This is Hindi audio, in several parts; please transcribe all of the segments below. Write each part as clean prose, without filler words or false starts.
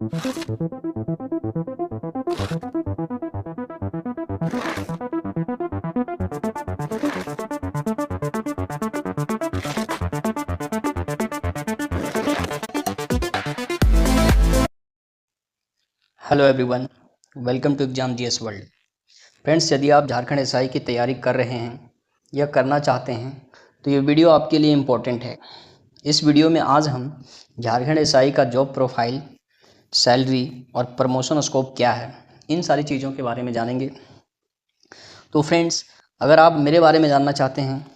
Hello everyone, welcome to exam GS world. Friends, यदि आप झारखंड एसआई की तैयारी कर रहे हैं या करना चाहते हैं तो ये वीडियो आपके लिए इम्पोर्टेंट है। इस वीडियो में आज हम झारखंड एसआई का जॉब प्रोफाइल, सैलरी और प्रमोशन स्कोप क्या है, इन सारी चीज़ों के बारे में जानेंगे। तो फ्रेंड्स, अगर आप मेरे बारे में जानना चाहते हैं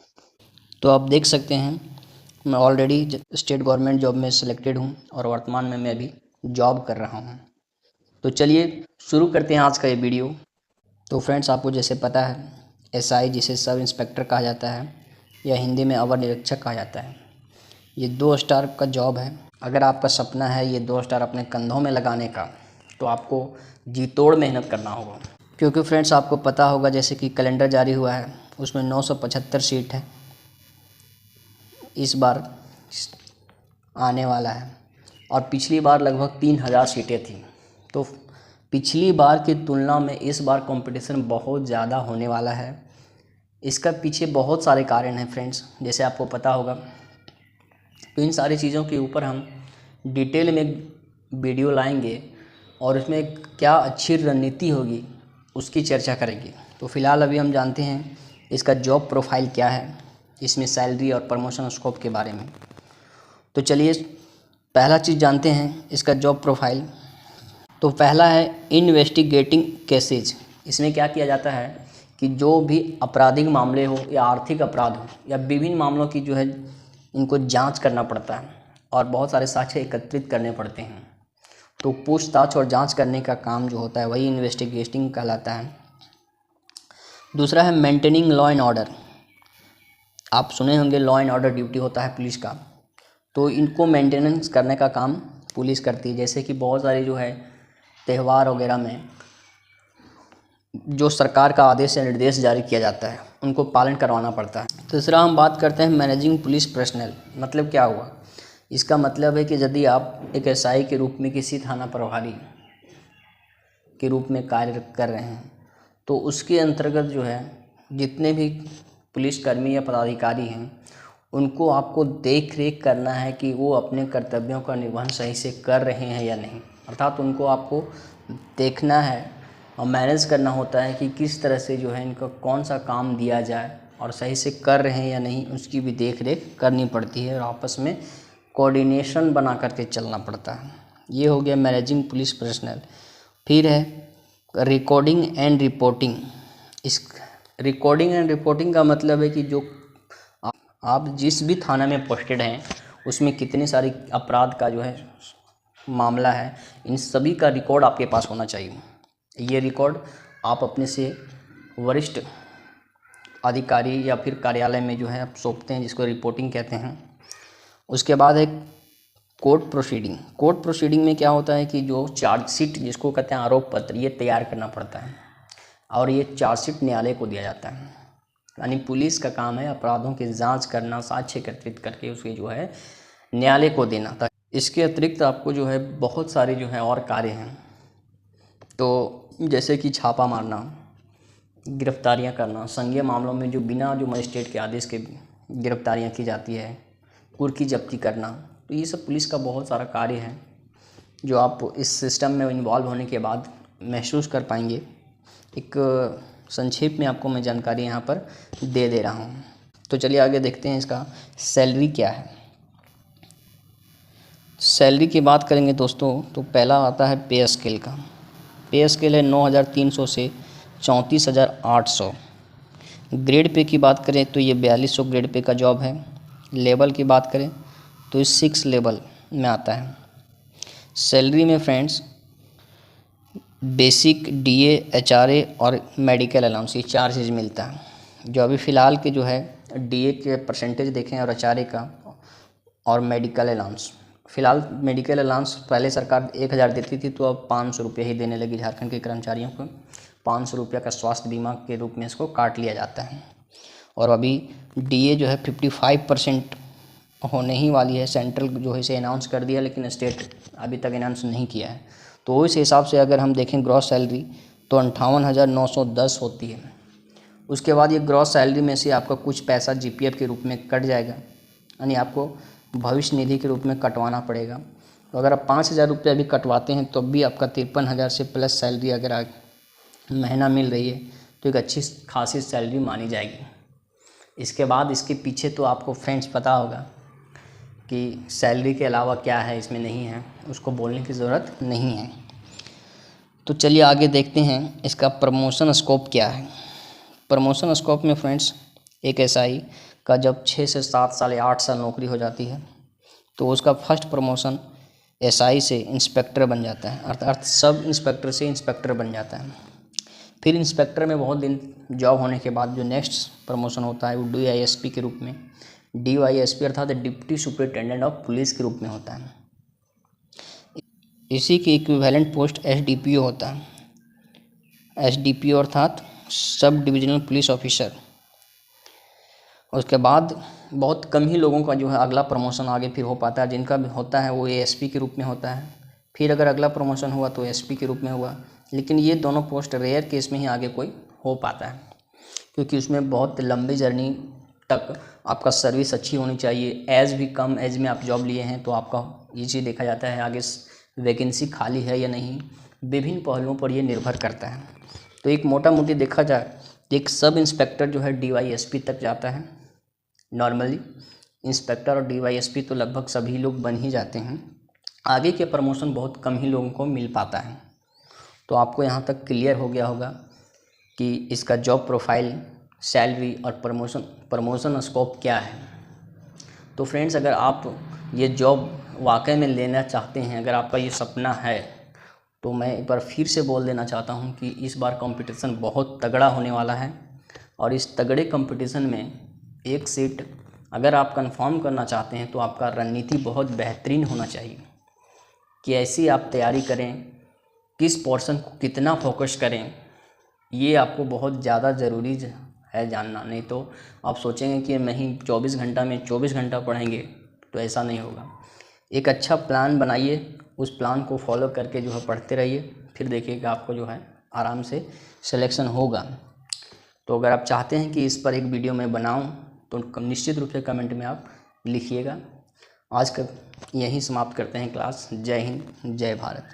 तो आप देख सकते हैं, मैं ऑलरेडी स्टेट गवर्नमेंट जॉब में सिलेक्टेड हूँ और वर्तमान में मैं अभी जॉब कर रहा हूँ। तो चलिए शुरू करते हैं आज का ये वीडियो। तो फ्रेंड्स, आपको जैसे पता है, एसआई जिसे सब इंस्पेक्टर कहा जाता है या हिंदी में अवर निरीक्षक कहा जाता है, ये 2 स्टार का जॉब है। अगर आपका सपना है ये 2 स्टार अपने कंधों में लगाने का, तो आपको जी तोड़ मेहनत करना होगा। क्योंकि फ्रेंड्स, आपको पता होगा जैसे कि कैलेंडर जारी हुआ है उसमें 975 सीट है इस बार आने वाला है, और पिछली बार लगभग 3000 सीटें थी। तो पिछली बार की तुलना में इस बार कंपटीशन बहुत ज़्यादा होने वाला है। इसका पीछे बहुत सारे कारण हैं फ्रेंड्स, जैसे आपको पता होगा। तो इन सारी चीज़ों के ऊपर हम डिटेल में वीडियो लाएंगे और इसमें क्या अच्छी रणनीति होगी उसकी चर्चा करेंगे। तो फिलहाल अभी हम जानते हैं इसका जॉब प्रोफाइल क्या है, इसमें सैलरी और प्रमोशन स्कोप के बारे में। तो चलिए पहला चीज़ जानते हैं इसका जॉब प्रोफाइल। तो पहला है इन्वेस्टिगेटिंग केसेज। इसमें क्या किया जाता है कि जो भी आपराधिक मामले हो या आर्थिक अपराध हो या विभिन्न मामलों की जो है इनको जांच करना पड़ता है और बहुत सारे साक्ष्य एकत्रित करने पड़ते हैं। तो पूछताछ और जांच करने का काम जो होता है वही इन्वेस्टिगेटिंग कहलाता है। दूसरा है मेंटेनिंग लॉ एंड ऑर्डर। आप सुने होंगे लॉ एंड ऑर्डर ड्यूटी होता है पुलिस का, तो इनको मेंटेनेंस करने का काम पुलिस करती है। जैसे कि बहुत सारी जो है त्यौहार वगैरह में जो सरकार का आदेश या निर्देश जारी किया जाता है उनको पालन करवाना पड़ता है। तीसरा हम बात करते हैं मैनेजिंग पुलिस पर्सनल। मतलब क्या हुआ, इसका मतलब है कि यदि आप एक एसआई के रूप में किसी थाना प्रभारी के रूप में कार्य कर रहे हैं तो उसके अंतर्गत जो है जितने भी पुलिसकर्मी या पदाधिकारी हैं उनको आपको देख रेख करना है कि वो अपने कर्तव्यों का निर्वहन सही से कर रहे हैं या नहीं। अर्थात उनको आपको देखना है और मैनेज करना होता है कि किस तरह से जो है इनका कौन सा काम दिया जाए और सही से कर रहे हैं या नहीं, उसकी भी देख रेख करनी पड़ती है और आपस में कोऑर्डिनेशन बना करके चलना पड़ता है। ये हो गया मैनेजिंग पुलिस पर्सनल। फिर है रिकॉर्डिंग एंड रिपोर्टिंग। इस रिकॉर्डिंग एंड रिपोर्टिंग का मतलब है कि जो आप जिस भी थाना में पोस्टेड हैं उसमें कितने सारी अपराध का जो है मामला है, इन सभी का रिकॉर्ड आपके पास होना चाहिए। ये रिकॉर्ड आप अपने से वरिष्ठ अधिकारी या फिर कार्यालय में जो है आप सौंपते हैं, जिसको रिपोर्टिंग कहते हैं। उसके बाद है कोर्ट प्रोसीडिंग। कोर्ट प्रोसीडिंग में क्या होता है कि जो चार्जशीट जिसको कहते हैं आरोप पत्र, ये तैयार करना पड़ता है और ये चार्जशीट न्यायालय को दिया जाता है। यानी पुलिस का काम है अपराधों की जांच करना, साक्ष्य एकत्रित करके उसके जो है न्यायालय को देना। इसके अतिरिक्त आपको जो है बहुत सारे जो है और कार्य हैं। तो जैसे कि छापा मारना, गिरफ्तारियां करना, संज्ञेय मामलों में जो बिना जो मजिस्ट्रेट के आदेश के गिरफ्तारियां की जाती है, कुर्की जब्ती करना। तो ये सब पुलिस का बहुत सारा कार्य है जो आप इस सिस्टम में इन्वॉल्व होने के बाद महसूस कर पाएंगे। एक संक्षेप में आपको मैं जानकारी यहाँ पर दे रहा हूँ। तो चलिए आगे देखते हैं इसका सैलरी क्या है। सैलरी की बात करेंगे दोस्तों, तो पहला आता है पे स्केल का। पे स्केल है 9300 से 34800। ग्रेड पे की बात करें तो ये 4200 ग्रेड पे का जॉब है। लेवल की बात करें तो ये 6 लेवल में आता है। सैलरी में फ्रेंड्स बेसिक, डीए, एचआरए और मेडिकल अलाउंस, ये 4 चीज़ मिलता है। जो अभी फ़िलहाल के जो है डीए के परसेंटेज देखें और एचआरए का और मेडिकल अलाउंस। फ़िलहाल मेडिकल अलाउंस पहले सरकार 1000 देती थी, तो अब 500 रुपये ही देने लगी झारखंड के कर्मचारियों को। 500 रुपये का स्वास्थ्य बीमा के रूप में इसको काट लिया जाता है। और अभी डीए जो है 55% होने ही वाली है। सेंट्रल जो है इसे अनाउंस कर दिया, लेकिन स्टेट अभी तक अनाउंस नहीं किया है। तो इस हिसाब से अगर हम देखें ग्रॉस सैलरी तो 58,910 होती है। उसके बाद ये ग्रॉस सैलरी में से आपका कुछ पैसा जीपीएफ के रूप में कट जाएगा, यानी आपको भविष्य निधि के रूप में कटवाना पड़ेगा। तो अगर आप 5,000 रुपये अभी कटवाते हैं तो भी आपका 53,000 से प्लस सैलरी अगर महीना मिल रही है तो एक अच्छी खासी सैलरी मानी जाएगी। इसके बाद इसके पीछे तो आपको फ्रेंड्स पता होगा कि सैलरी के अलावा क्या है इसमें नहीं है, उसको बोलने की ज़रूरत नहीं है। तो चलिए आगे देखते हैं इसका प्रमोशन स्कोप क्या है। प्रमोशन स्कोप में फ्रेंड्स एक एसआई का जब 6 से 7 साल या 8 साल नौकरी हो जाती है तो उसका फर्स्ट प्रमोशन एसआई से इंस्पेक्टर बन जाता है, अर्थात सब इंस्पेक्टर से इंस्पेक्टर बन जाता है। फिर इंस्पेक्टर में बहुत दिन जॉब होने के बाद जो नेक्स्ट प्रमोशन होता है वो डीवाईएसपी के रूप में, डीवाईएसपी अर्थात डिप्टी सुपरिटेंडेंट ऑफ पुलिस के रूप में होता है। इसी की इक्विवेलेंट पोस्ट एसडीपीओ होता है। एसडीपीओ अर्थात सब डिविजनल पुलिस ऑफिसर। उसके बाद बहुत कम ही लोगों का जो है अगला प्रमोशन आगे फिर हो पाता है। जिनका भी होता है वो एएसपी के रूप में होता है। फिर अगर अगला प्रमोशन हुआ तो एसपी के रूप में हुआ, लेकिन ये दोनों पोस्ट रेयर केस में ही आगे कोई हो पाता है, क्योंकि उसमें बहुत लंबी जर्नी तक आपका सर्विस अच्छी होनी चाहिए। एज भी कम एज में आप जॉब लिए हैं तो आपका ये चीज़ देखा जाता है आगे वैकेंसी खाली है या नहीं, विभिन्न पहलुओं पर ये निर्भर करता है। तो एक मोटा मोटी देखा जाए एक सब इंस्पेक्टर जो है डीवाईएसपी तक जाता है। नॉर्मली इंस्पेक्टर और डीवाईएसपी तो लगभग सभी लोग बन ही जाते हैं, आगे के प्रमोशन बहुत कम ही लोगों को मिल पाता है। तो आपको यहाँ तक क्लियर हो गया होगा कि इसका जॉब प्रोफाइल, सैलरी और प्रमोशन स्कोप क्या है। तो फ्रेंड्स, अगर आप ये जॉब वाकई में लेना चाहते हैं, अगर आपका ये सपना है, तो मैं एक बार फिर से बोल देना चाहता हूँ कि इस बार कंपटीशन बहुत तगड़ा होने वाला है। और इस तगड़े कंपटीशन में एक सीट अगर आप कंफर्म करना चाहते हैं तो आपका रणनीति बहुत बेहतरीन होना चाहिए कि ऐसी आप तैयारी करें, किस पोर्शन को कितना फोकस करें, ये आपको बहुत ज़्यादा ज़रूरी है जानना। नहीं तो आप सोचेंगे कि मैं ही 24 घंटा में 24 घंटा पढ़ेंगे, तो ऐसा नहीं होगा। एक अच्छा प्लान बनाइए, उस प्लान को फॉलो करके जो है पढ़ते रहिए, फिर देखिएगा आपको जो है आराम से सिलेक्शन होगा। तो अगर आप चाहते हैं कि इस पर एक वीडियो मैं बनाऊं तो निश्चित रूप से कमेंट में आप लिखिएगा। आज का यहीं समाप्त करते हैं क्लास। जय हिंद, जय भारत।